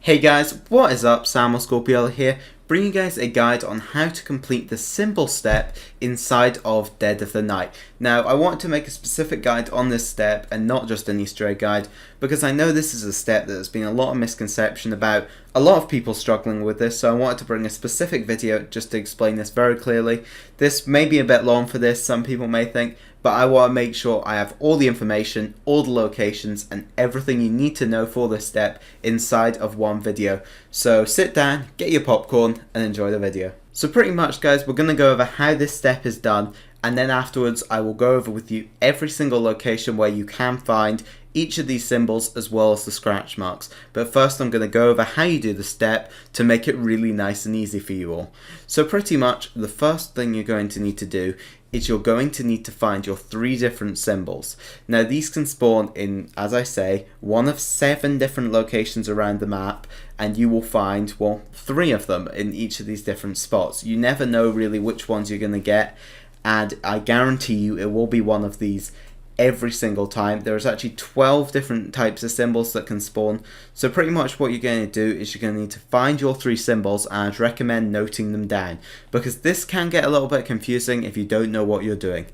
Hey guys, what is up? Sam or Scorpio here, bringing you guys a guide on how to complete the symbol step inside of Dead of the Night. Now, I wanted to make a specific guide on this step and not just an Easter egg guide, because I know this is a step that there's been a lot of misconception about, a lot of people struggling with this, so I wanted to bring a specific video just to explain this very clearly. This may be a bit long for this, some people may think, but I want to make sure I have all the information, all the locations, and everything you need to know for this step inside of one video. So sit down, get your popcorn, and enjoy the video. So pretty much guys, we're going to go over how this step is done, and then afterwards I will go over with you every single location where you can find each of these symbols as well as the scratch marks. But first I'm going to go over how you do the step to make it really nice and easy for you all. So pretty much the first thing you're going to need to do is you're going to need to find your 3 different symbols. Now these can spawn in, as I say, one of 7 different locations around the map, and you will find, well, 3 of them in each of these different spots. You never know really which ones you're going to get, and I guarantee you it will be one of these every single time. There's actually 12 different types of symbols that can spawn, so pretty much what you're going to do is you're going to need to find your 3 symbols, and I'd recommend noting them down because this can get a little bit confusing if you don't know what you're doing.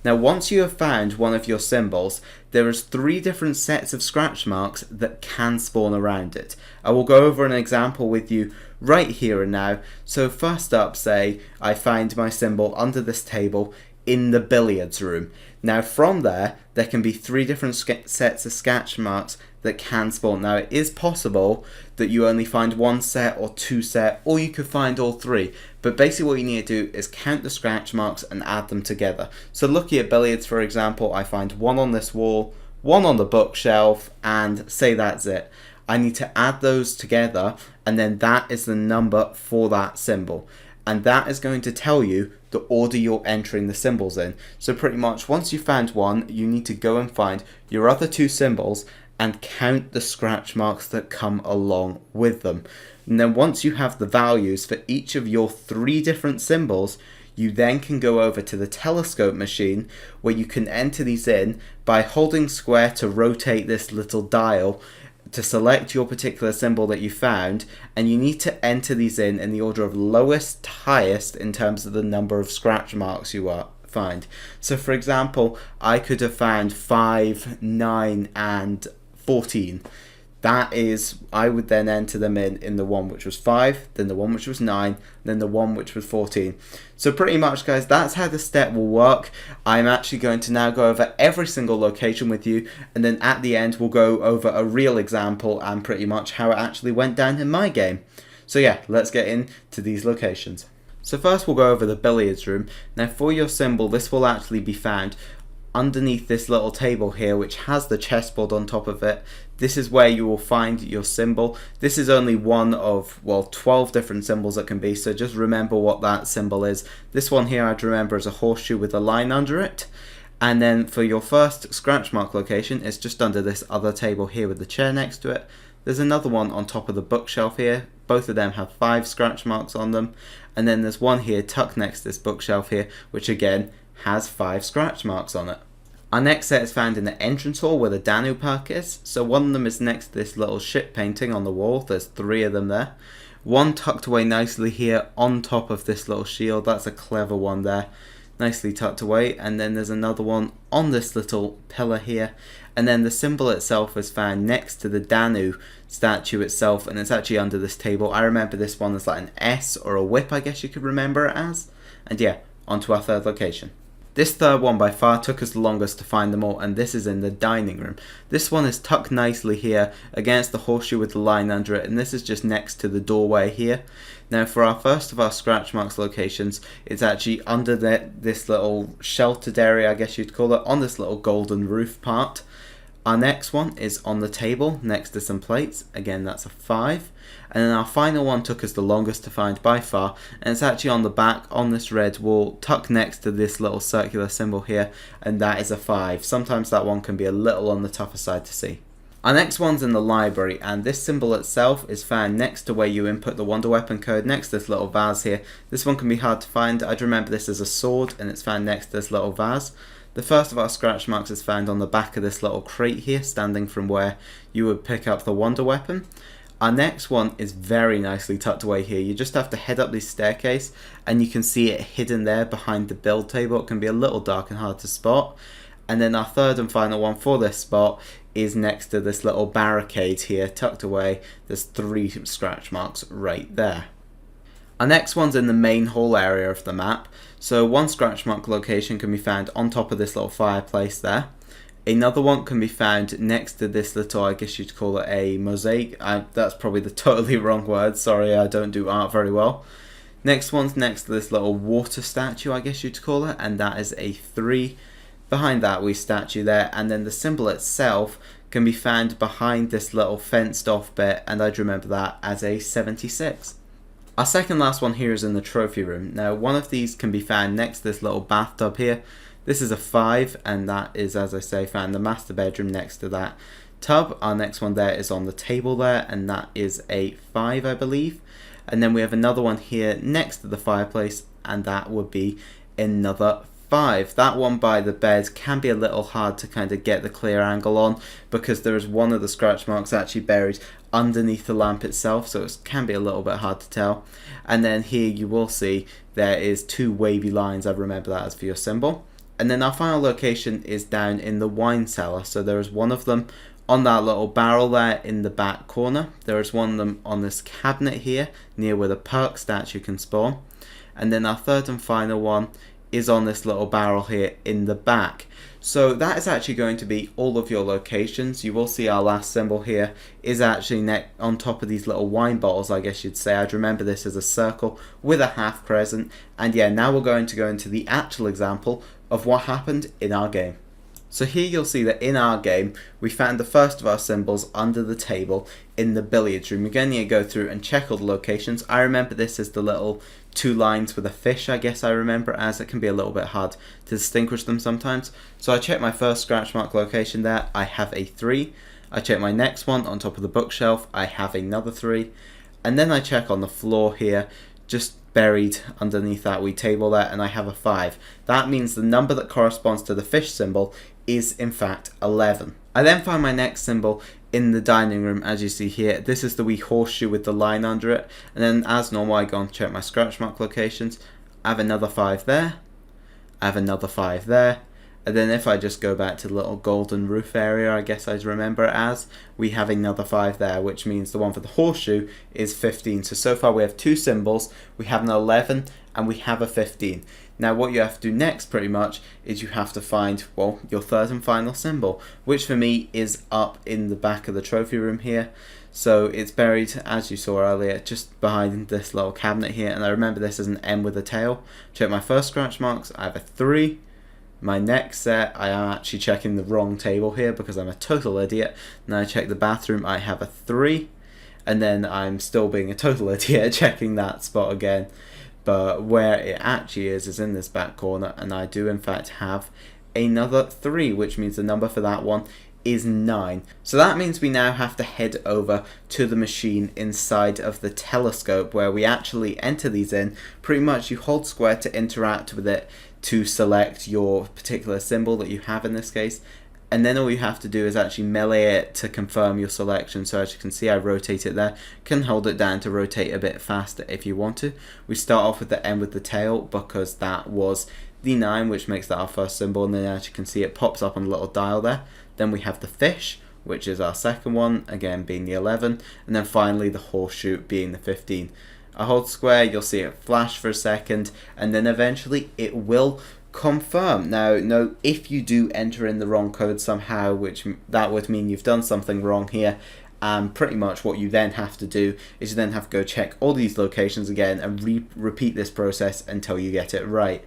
Now once you have found one of your symbols, there is 3 different sets of scratch marks that can spawn around it. I will go over an example with you right here and now. So first up, say I find my symbol under this table in the billiards room. Now from there can be 3 different sets of scratch marks that can spawn. Now it is possible that you only find 1 set or 2 set, or you could find all 3, but basically what you need to do is count the scratch marks and add them together. So looking at billiards for example, I find 1 on this wall, 1 on the bookshelf, and say that's it. I need to add those together, and then that is the number for that symbol, and that is going to tell you the order you're entering the symbols in. So pretty much once you've found 1, you need to go and find your other 2 symbols and count the scratch marks that come along with them. And then once you have the values for each of your 3 different symbols, you then can go over to the telescope machine where you can enter these in by holding square to rotate this little dial to select your particular symbol that you found, and you need to enter these in the order of lowest to highest in terms of the number of scratch marks you find. So for example, I could have found 5, 9 and 14. That is, I would then enter them in the one which was 5, then the one which was 9, then the one which was 14. So pretty much guys, that's how the step will work. I'm actually going to now go over every single location with you, and then at the end we'll go over a real example and pretty much how it actually went down in my game. So yeah, let's get into these locations. So first we'll go over the billiards room. Now for your symbol, this will actually be found underneath this little table here which has the chessboard on top of it. This is where you will find your symbol. This is only one of, well, 12 different symbols that can be, so just remember what that symbol is. This one here I'd remember as a horseshoe with a line under it. And then for your first scratch mark location, it's just under this other table here with the chair next to it. There's another one on top of the bookshelf here. Both of them have 5 scratch marks on them. And then there's one here tucked next to this bookshelf here, which again has 5 scratch marks on it. Our next set is found in the entrance hall where the Danu park is. So one of them is next to this little ship painting on the wall. There's 3 of them there. One tucked away nicely here on top of this little shield. That's a clever one there. Nicely tucked away. And then there's another one on this little pillar here. And then the symbol itself is found next to the Danu statue itself, and it's actually under this table. I remember this one as like an S or a whip, I guess you could remember it as. And yeah, on to our 3rd location. This 3rd one by far took us the longest to find them all, and this is in the dining room. This one is tucked nicely here against the horseshoe with the line under it, and this is just next to the doorway here. Now for our first of our scratch marks locations, it's actually under this little sheltered area, I guess you'd call it, on this little golden roof part. Our next one is on the table next to some plates. Again, that's a 5. And then our final one took us the longest to find by far, and it's actually on the back on this red wall tucked next to this little circular symbol here, and that is a 5. Sometimes that one can be a little on the tougher side to see. Our next one's in the library, and this symbol itself is found next to where you input the Wonder Weapon code, next to this little vase here. This one can be hard to find. I'd remember this as a sword, and it's found next to this little vase. The first of our scratch marks is found on the back of this little crate here, standing from where you would pick up the Wonder Weapon. Our next one is very nicely tucked away here. You just have to head up this staircase and you can see it hidden there behind the build table. It can be a little dark and hard to spot. And then our third and final one for this spot is next to this little barricade here, tucked away. There's 3 scratch marks right there. Our next one's in the main hall area of the map. So one scratch mark location can be found on top of this little fireplace there. Another one can be found next to this little, I guess you'd call it a mosaic. That's probably the totally wrong word. Sorry, I don't do art very well. Next one's next to this little water statue, I guess you'd call it, and that is a 3. Behind that we statue there, and then the symbol itself can be found behind this little fenced off bit, and I'd remember that as a 76. Our second last one here is in the trophy room. Now one of these can be found next to this little bathtub here. This is a 5, and that is, as I say, found in the master bedroom next to that tub. Our next one there is on the table there, and that is a 5, I believe. And then we have another one here next to the fireplace, and that would be another 5. That one by the bed can be a little hard to kind of get the clear angle on, because there is one of the scratch marks actually buried underneath the lamp itself, so it can be a little bit hard to tell. And then here you will see there is 2 wavy lines. I remember that as for your symbol. And then our final location is down in the wine cellar. So there is one of them on that little barrel there in the back corner. There is one of them on this cabinet here near where the perk statue can spawn. And then our third and final one is on this little barrel here in the back. So that is actually going to be all of your locations. You will see our last symbol here is actually on top of these little wine bottles, I guess you'd say. I'd remember this as a circle with a half crescent. And yeah, now we're going to go into the actual example of what happened in our game. So here you'll see that in our game, we found the first of our symbols under the table in the billiards room. You're going to need to go through and check all the locations. I remember this as the little 2 lines with a fish, I guess I remember it as. It can be a little bit hard to distinguish them sometimes. So I checked my first scratch mark location there. I have a 3. I check my next one on top of the bookshelf. I have another 3. And then I check on the floor here, just buried underneath that wee table there, and I have a 5. That means the number that corresponds to the fish symbol is in fact 11. I then find my next symbol in the dining room, as you see here. This is the wee horseshoe with the line under it, and then as normal I go and check my scratch mark locations. I have another 5 there, I have another 5 there, and then if I just go back to the little golden roof area, I guess I'd remember it as, we have another 5 there, which means the one for the horseshoe is 15. So far we have 2 symbols, we have an 11 and we have a 15. Now what you have to do next pretty much is you have to find, well, your third and final symbol, which for me is up in the back of the trophy room here. So it's buried, as you saw earlier, just behind this little cabinet here, and I remember this as an M with a tail. Check my first scratch marks, I have a 3. My next set, I am actually checking the wrong table here because I'm a total idiot. Now I check the bathroom, I have a 3. And then I'm still being a total idiot checking that spot again. But where it actually is in this back corner, and I do in fact have another 3, which means the number for that one is 9. So that means we now have to head over to the machine inside of the telescope where we actually enter these in. Pretty much you hold square to interact with it to select your particular symbol that you have in this case, and then all you have to do is actually melee it to confirm your selection. So as you can see, I rotate it there. Can hold it down to rotate a bit faster if you want to. We start off with the M with the tail because that was the 9, which makes that our first symbol, and then as you can see it pops up on the little dial there. Then we have the fish, which is our second one, again being the 11, and then finally the horseshoe being the 15. I hold square, you'll see it flash for a second, and then eventually it will confirm. Now, note, if you do enter in the wrong code somehow, which that would mean you've done something wrong here, pretty much what you then have to do is you then have to go check all these locations again and repeat this process until you get it right.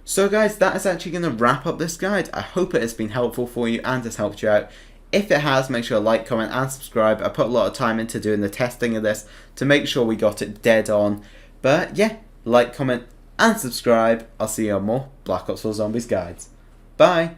So guys, that is actually going to wrap up this guide. I hope it has been helpful for you and has helped you out. If it has, make sure to like, comment and subscribe. I put a lot of time into doing the testing of this to make sure we got it dead on. But yeah, like, comment and subscribe. I'll see you on more Black Ops 4 Zombies guides. Bye!